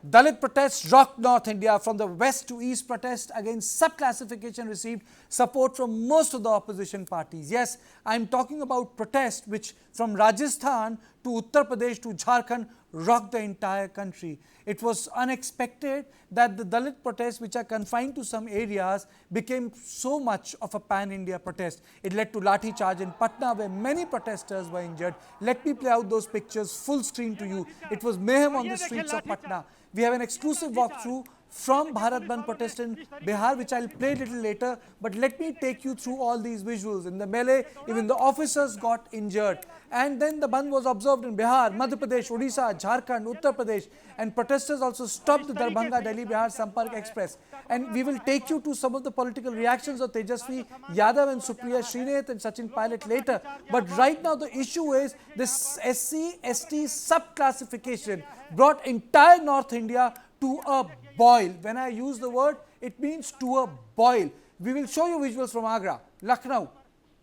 Dalit protests rocked North India. From the west to east, protests against subclassification received support from most of the opposition parties. Yes, I am talking about protests which from Rajasthan to Uttar Pradesh to Jharkhand rocked the entire country. It was unexpected that the Dalit protests, which are confined to some areas, became so much of a pan-India protest. It led to lathi-charge in Patna, where many protesters were injured. Let me play out those pictures full screen to you. It was mayhem on the streets of Patna. We have an exclusive walkthrough from Bharat Bandh protest in Bihar, which I'll play a little later. But let me take you through all these visuals. In the melee, even the officers got injured. And then the Bandh was observed in Bihar, Madhya Pradesh, Odisha, Jharkhand, Uttar Pradesh. And protesters also stopped the Darbhanga Delhi-Bihar Sampark Express. And we will take you to some of the political reactions of Tejasvi Yadav and Supriya Srinath and Sachin Pilot later. But right now the issue is this SC, ST subclassification brought entire North India to a boil. When I use the word, it means to a boil. We will show you visuals from Agra, Lucknow,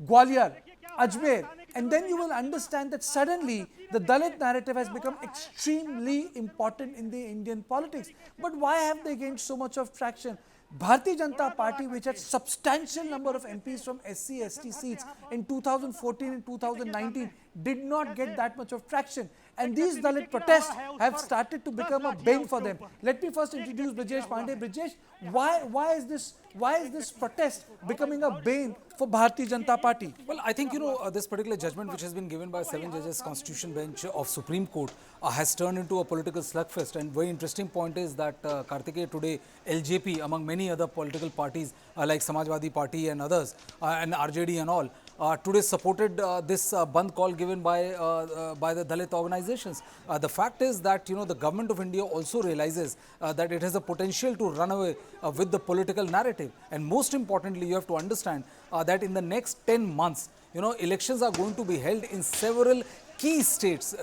Gwalior, Ajmer, and then you will understand that suddenly the Dalit narrative has become extremely important in the Indian politics. But why have they gained so much of traction? Bharatiya Janata Party, which had substantial number of MPs from SC, ST seats in 2014 and 2019, did not get that much of traction. And these Dalit protests have started to become a bane for them. Let me first introduce Brijesh Pandey. Brijesh, why is this protest becoming a bane for Bharatiya Janata Party? Well, I think, this particular judgment which has been given by 7 judges Constitution Bench of Supreme Court has turned into a political slugfest. And very interesting point is that Kartikeya today, LJP, among many other political parties like Samajwadi Party and others, and RJD and all, today supported this Bandh call given by the Dalit organizations. The fact is that the government of India also realizes that it has a potential to run away with the political narrative, and most importantly you have to understand that in the next 10 months elections are going to be held in several key states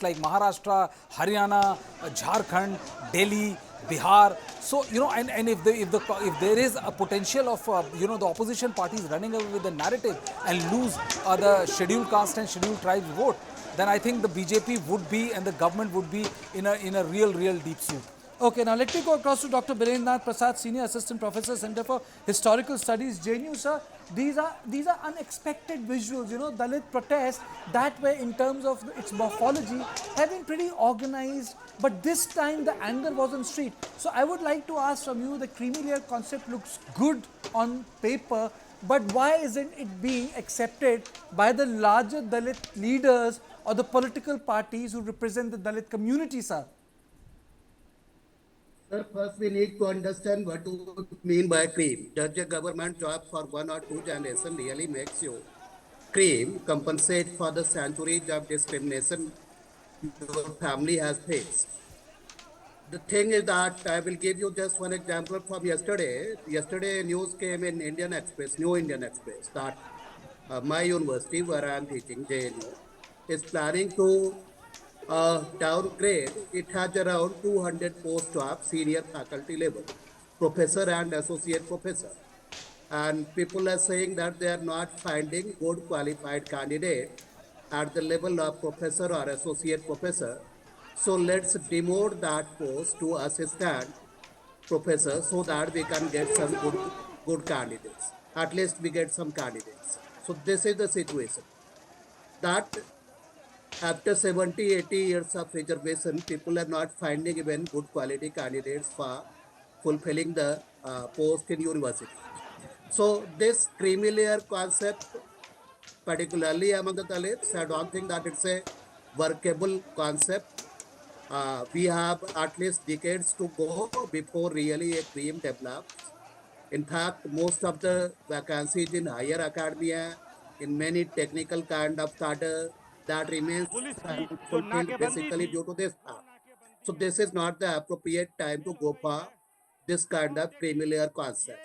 like Maharashtra, Haryana, Jharkhand, Delhi, Bihar. So and if there is a potential of the opposition parties running away with the narrative and lose the scheduled caste and scheduled tribes vote, then I think the BJP would be and the government would be in a real deep soup. Okay, now let me go across to Dr. Birendranath Prasad, Senior Assistant Professor, Center for Historical Studies, JNU, sir. These are unexpected visuals, Dalit protests that way in terms of its morphology have been pretty organized, but this time the anger was on street. So I would like to ask from you, the creamy layer concept looks good on paper, but why isn't it being accepted by the larger Dalit leaders or the political parties who represent the Dalit community, sir? Sir, first we need to understand what do we mean by cream. Does a government job for 1 or 2 generations really makes you cream, compensate for the centuries of discrimination your family has faced? The thing is that I will give you just one example from yesterday. Yesterday news came in Indian Express, New Indian Express, that my university where I am teaching, JNU, is planning to downgrade. It has around 200 posts of senior faculty level, professor and associate professor. And people are saying that they are not finding good qualified candidate at the level of professor or associate professor. So let's demote that post to assistant professor so that we can get some good candidates. At least we get some candidates. So this is the situation. That after 70, 80 years of reservation, people are not finding even good quality candidates for fulfilling the post in university. So this creamy layer concept, particularly among the Dalits, I don't think that it's a workable concept. We have at least decades to go before really a cream develops. In fact, most of the vacancies in higher academia, in many technical kind of cadre, that remains unfulfilled basically due to this. So this is not the appropriate time to go for this kind of creamy layer concept.